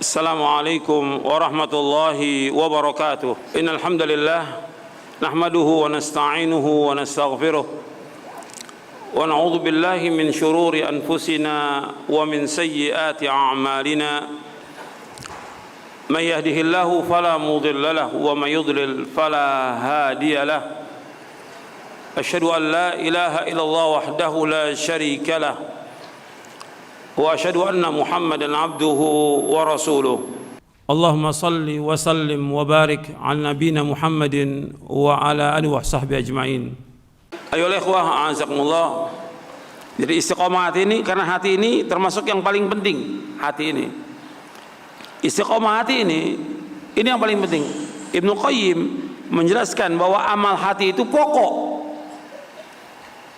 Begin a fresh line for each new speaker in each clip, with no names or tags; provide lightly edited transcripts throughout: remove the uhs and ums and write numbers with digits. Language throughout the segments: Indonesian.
السلام عليكم ورحمة الله وبركاته. إن الحمد لله نحمده ونستعينه ونستغفره ونعوذ بالله من شرور أنفسنا ومن سيئات أعمالنا. من يهده الله فلا مضل له ومن يضلل فلا هادي له. أشهد أن لا إله إلا الله وحده لا شريك له وأشهد أن محمدا عبده ورسوله. اللهم صل وسلم وبارك على نبينا محمد وعلى آله وصحبه أجمعين. Ayo ikhwah, a'azakumullah. Jadi istiqomah hati ini, karena hati ini termasuk yang paling penting. Hati ini, istiqomah hati ini yang paling penting. Ibnu Qayyim menjelaskan bahwa amal hati itu pokok,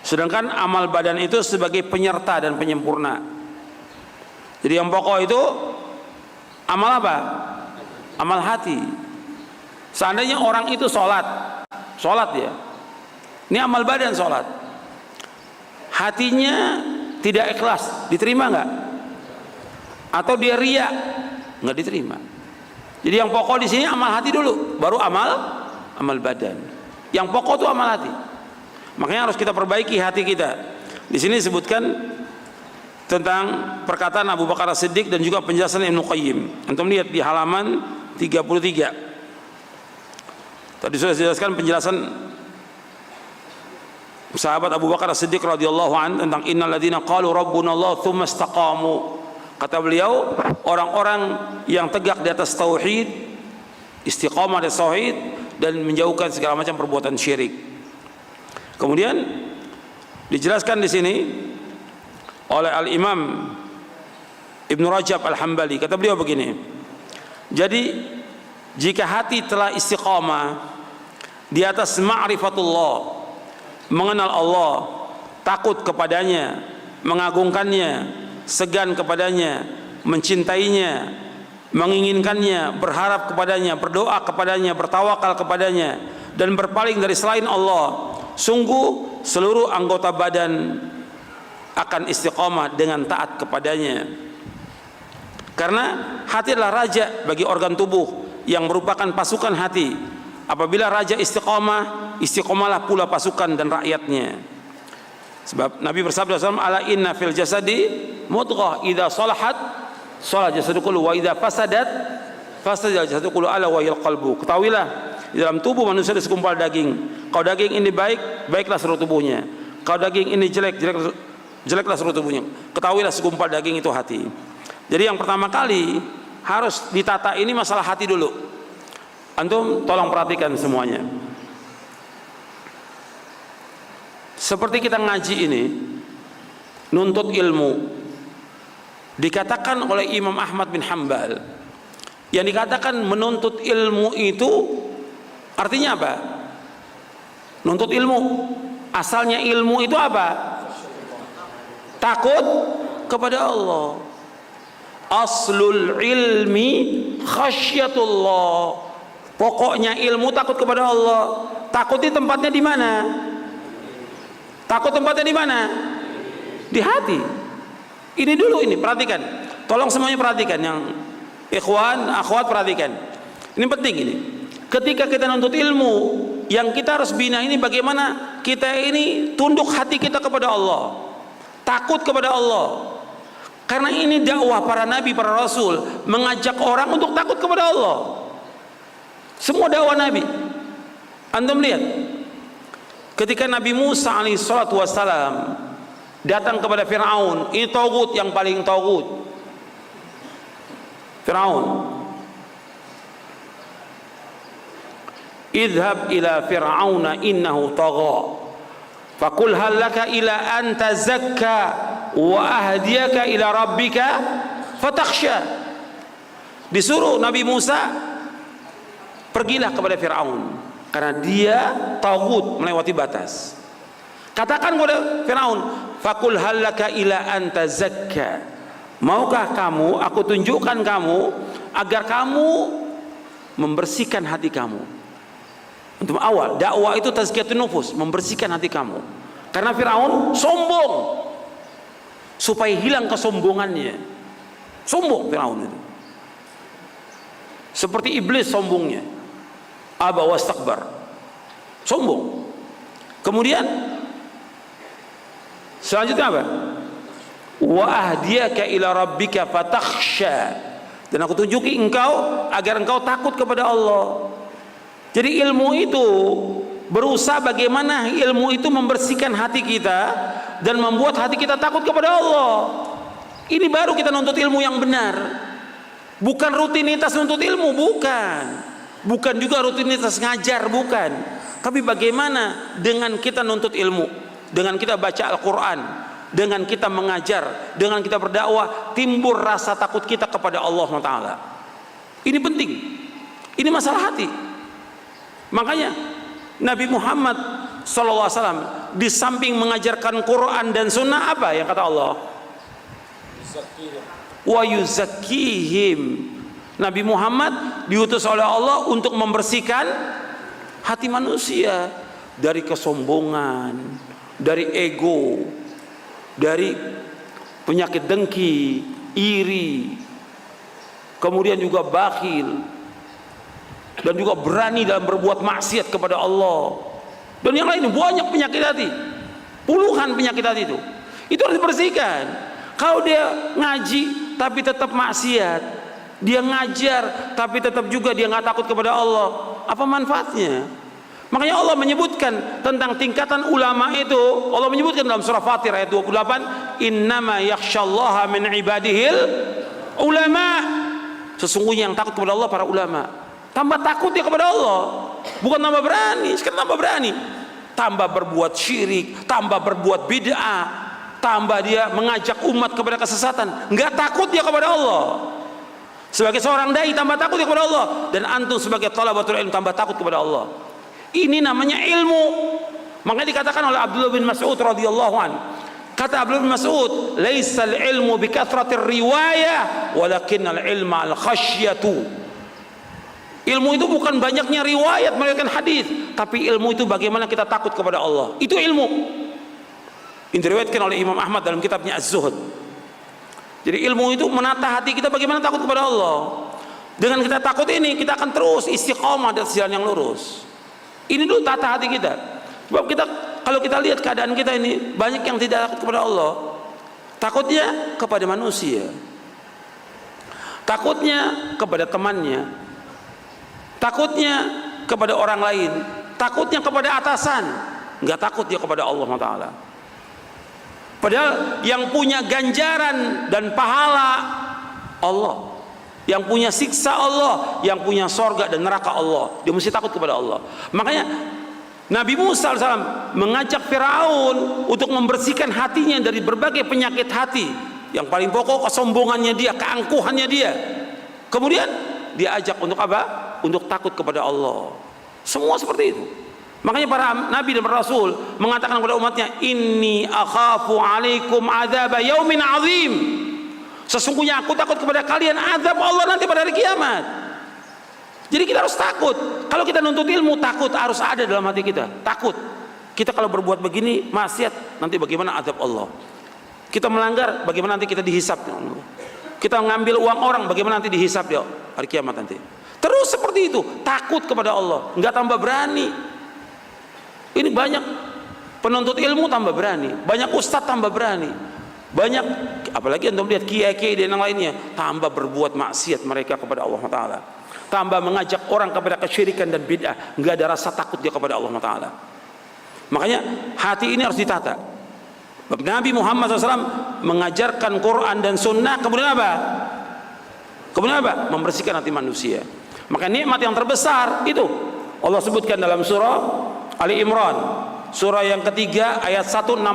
sedangkan amal badan itu sebagai penyerta dan penyempurna. Jadi yang pokok itu amal apa? Amal hati. Seandainya orang itu sholat ya, ini amal badan sholat, hatinya tidak ikhlas, diterima nggak? Atau dia riya, nggak diterima. Jadi yang pokok di sini amal hati dulu, baru amal badan. Yang pokok itu amal hati. Makanya harus kita perbaiki hati kita. Di sini disebutkan tentang perkataan Abu Bakar As-Siddiq dan juga penjelasan Ibnu Qayyim. Antum lihat di halaman 33. Tadi sudah dijelaskan penjelasan sahabat Abu Bakar As-Siddiq radhiyallahu anhu tentang innal ladzina qalu rabbuna Allah tsumma istaqamu. Kata beliau, orang-orang yang tegak di atas tauhid, istiqamah di tauhid dan menjauhkan segala macam perbuatan syirik. Kemudian dijelaskan di sini oleh Al-Imam Ibn Rajab Al-Hambali, kata beliau begini, jadi jika hati telah istiqamah di atas ma'rifatullah, mengenal Allah, takut kepadanya, mengagungkannya, segan kepadanya, mencintainya, menginginkannya, berharap kepadanya, berdoa kepadanya, bertawakal kepadanya, dan berpaling dari selain Allah, sungguh seluruh anggota badan akan istiqamah dengan taat kepadanya. Karena hati adalah raja bagi organ tubuh yang merupakan pasukan hati. Apabila raja istiqamah, istiqomahlah pula pasukan dan rakyatnya. Sebab Nabi bersabda SAW, ala inna fil jasadi mudghah idza salahat salat jasadu kullu wa idza fasadat fasada jasadu kullu ala wa hiyal qalbu. Ketahuilah, di dalam tubuh manusia ada segumpal daging. Kalau daging ini baik, baiklah seluruh tubuhnya. Kalau daging ini jelek, jeleklah seluruh tubuhnya. Ketahuilah segumpal daging itu hati. Jadi yang pertama kali harus ditata ini masalah hati dulu. Antum tolong perhatikan semuanya. Seperti kita ngaji ini, nuntut ilmu, dikatakan oleh Imam Ahmad bin Hanbal, yang dikatakan menuntut ilmu itu artinya apa? Nuntut ilmu, asalnya ilmu itu apa? Takut kepada Allah. Aslul ilmi khasyatullah. Pokoknya ilmu takut kepada Allah. Takut ini tempatnya di mana? Takut tempatnya di mana? Di hati. Ini dulu, ini perhatikan. Tolong semuanya perhatikan, yang ikhwan, akhwat perhatikan. Ini penting ini. Ketika kita nuntut ilmu, yang kita harus bina ini bagaimana kita ini tunduk hati kita kepada Allah. Takut kepada Allah. Karena ini dakwah para nabi, para rasul, mengajak orang untuk takut kepada Allah. Semua dakwah nabi. Antum lihat, ketika Nabi Musa alaihissalatu wassalam datang kepada Fir'aun, ini tagut yang paling tagut, Fir'aun. Idhab ila fir'auna innahu tagha fakul hal laka ila an tazakka wa ahdiyaka ila rabbika fatakhsha. Disuruh Nabi Musa, pergilah kepada Fir'aun karena dia tagut, melewati batas. Katakan kepada Fir'aun, fakul hal laka ila an tazakka, maukah kamu aku tunjukkan kamu agar kamu membersihkan hati kamu. Untuk awal dakwah itu tazkiyatun nufus, membersihkan hati kamu. Karena Firaun sombong, supaya hilang kesombongannya. Sombong Firaun itu. Seperti iblis sombongnya. Aba wastakbar. Sombong. Kemudian selanjutnya apa? Wa ahdiyaka ila rabbika fatakhsha. Dan aku tunjuki engkau agar engkau takut kepada Allah. Jadi ilmu itu berusaha bagaimana ilmu itu membersihkan hati kita dan membuat hati kita takut kepada Allah. Ini baru kita nuntut ilmu yang benar. Bukan rutinitas nuntut ilmu, bukan. Bukan juga rutinitas ngajar, bukan. Tapi bagaimana dengan kita nuntut ilmu, dengan kita baca Al-Quran, dengan kita mengajar, dengan kita berdakwah, timbul rasa takut kita kepada Allah Taala. Ini penting. Ini masalah hati. Makanya Nabi Muhammad SAW di samping mengajarkan Quran dan Sunnah, apa yang kata Allah? Wa yuzakkihim. Nabi Muhammad diutus oleh Allah untuk membersihkan hati manusia dari kesombongan, dari ego, dari penyakit dengki, iri, kemudian juga bakhil, dan juga berani dalam berbuat maksiat kepada Allah, dan yang lain. Banyak penyakit hati, puluhan penyakit hati itu harus dibersihkan. Kalau dia ngaji tapi tetap maksiat, dia ngajar tapi tetap juga dia nggak takut kepada Allah, apa manfaatnya? Makanya Allah menyebutkan tentang tingkatan ulama itu. Allah menyebutkan dalam surah Fatir ayat 28, innama yakhsyallaha min ibadihil ulama. Sesungguhnya yang takut kepada Allah para ulama. Tambah takut dia kepada Allah, bukan tambah berani. Sekarang tambah berani, tambah berbuat syirik, tambah berbuat bid'ah, tambah dia mengajak umat kepada kesesatan. Enggak takut dia kepada Allah. Sebagai seorang dai tambah takut dia kepada Allah, dan antum sebagai thalabatul ilm tambah takut kepada Allah. Ini namanya ilmu. Makanya dikatakan oleh Abdullah bin Mas'ud radhiyallahu anhu, kata Abdullah bin Mas'ud, laisal ilmu bi kathratir riwayah walakinnal ilma al khasyatu. Ilmu itu bukan banyaknya riwayat meriwayatkan hadis, tapi ilmu itu bagaimana kita takut kepada Allah. Itu ilmu. Ini diriwayatkan oleh Imam Ahmad dalam kitabnya Az-Zuhud. Jadi ilmu itu menata hati kita bagaimana takut kepada Allah. Dengan kita takut ini, kita akan terus istiqomah di atas jalan yang lurus. Ini dulu tata hati kita. Sebab kita, kalau kita lihat keadaan kita ini, banyak yang tidak takut kepada Allah. Takutnya kepada manusia, takutnya kepada temannya, takutnya kepada orang lain, takutnya kepada atasan, nggak takut dia kepada Allah Taala. Padahal yang punya ganjaran dan pahala Allah, yang punya siksa Allah, yang punya sorga dan neraka Allah, dia mesti takut kepada Allah. Makanya Nabi Musa AS mengajak Firaun untuk membersihkan hatinya dari berbagai penyakit hati. Yang paling pokok kesombongannya dia, keangkuhannya dia. Kemudian dia ajak untuk apa? Untuk takut kepada Allah. Semua seperti itu. Makanya para nabi dan para rasul mengatakan kepada umatnya, inni akhafu alaikum adzaba yaumin azim. Sesungguhnya aku takut kepada kalian azab Allah nanti pada hari kiamat. Jadi kita harus takut. Kalau kita nuntut ilmu, takut harus ada dalam hati kita. Takut. Kita kalau berbuat begini maksiat, nanti bagaimana azab Allah. Kita melanggar, bagaimana nanti kita dihisab. Kita mengambil uang orang, bagaimana nanti dihisab ya hari kiamat nanti. Terus seperti itu, takut kepada Allah, nggak tambah berani. Ini banyak penuntut ilmu tambah berani, banyak ustadz tambah berani, banyak apalagi untuk lihat kiai-kiai dan yang lainnya tambah berbuat maksiat mereka kepada Allah Taala, tambah mengajak orang kepada kesyirikan dan bid'ah, nggak ada rasa takut dia kepada Allah Taala. Makanya hati ini harus ditata. Nabi Muhammad SAW mengajarkan Quran dan Sunnah, kemudian apa? Kemudian apa? Membersihkan hati manusia. Maka nikmat yang terbesar itu Allah sebutkan dalam surah Ali Imran, surah yang ketiga ayat 164.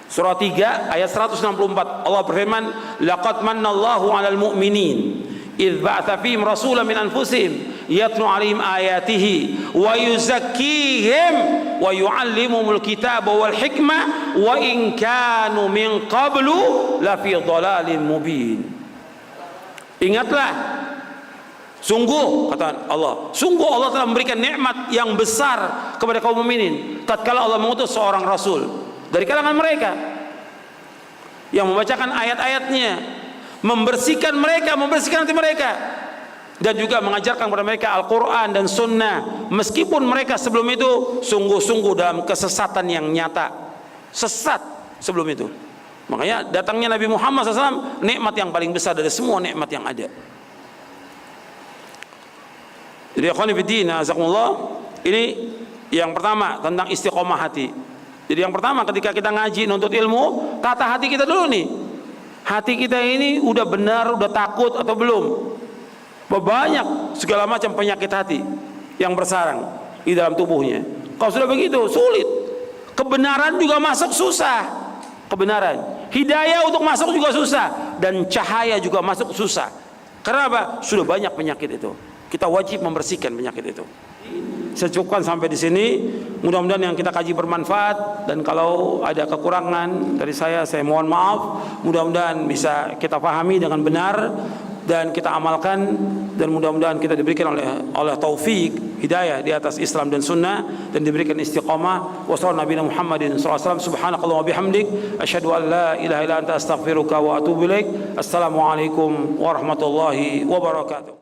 Surah 3 ayat 164. Allah berfirman, laqad mannallahu 'alal mu'minin idz ba'atsa fihim rasulan min anfusihim yatlu 'alaihim ayatihi wa yuzakkihim wa yu'allimuhumul kitaba wal hikmah wa in kanu min qablu lafi dhalalin mubin. Ingatlah, sungguh kata Allah, sungguh Allah telah memberikan nikmat yang besar kepada kaum mukminin tatkala Allah mengutus seorang rasul dari kalangan mereka yang membacakan ayat-ayatnya, membersihkan mereka, membersihkan hati mereka. dan juga mengajarkan kepada mereka Al-Quran dan Sunnah, meskipun mereka sebelum itu sungguh-sungguh dalam kesesatan yang nyata, sesat sebelum itu. Makanya datangnya Nabi Muhammad SAW nikmat yang paling besar dari semua nikmat yang ada. Jadi akhwani fiddin, azakumullah, ini yang pertama tentang istiqomah hati. Jadi yang pertama ketika kita ngaji nuntut ilmu, tata hati kita dulu nih. Hati kita ini udah benar, udah takut atau belum? Banyak segala macam penyakit hati yang bersarang di dalam tubuhnya. Kalau sudah begitu sulit. Kebenaran juga masuk susah. Kebenaran, hidayah untuk masuk juga susah, dan cahaya juga masuk susah. Karena apa? Sudah banyak penyakit itu. Kita wajib membersihkan penyakit itu. Saya cukupkan sampai di sini. Mudah-mudahan yang kita kaji bermanfaat, dan kalau ada kekurangan dari saya mohon maaf. Mudah-mudahan bisa kita pahami dengan benar dan kita amalkan, dan mudah-mudahan kita diberikan oleh taufik hidayah di atas Islam dan Sunnah, dan diberikan istiqamah. Wassalamualaikum Muhammadin sallallahu alaihi wasallam. Subhanakallah wa bihamdik, asyhadu an la ilaha illa anta astaghfiruka wa atubu ilaik. Assalamualaikum warahmatullahi wabarakatuh.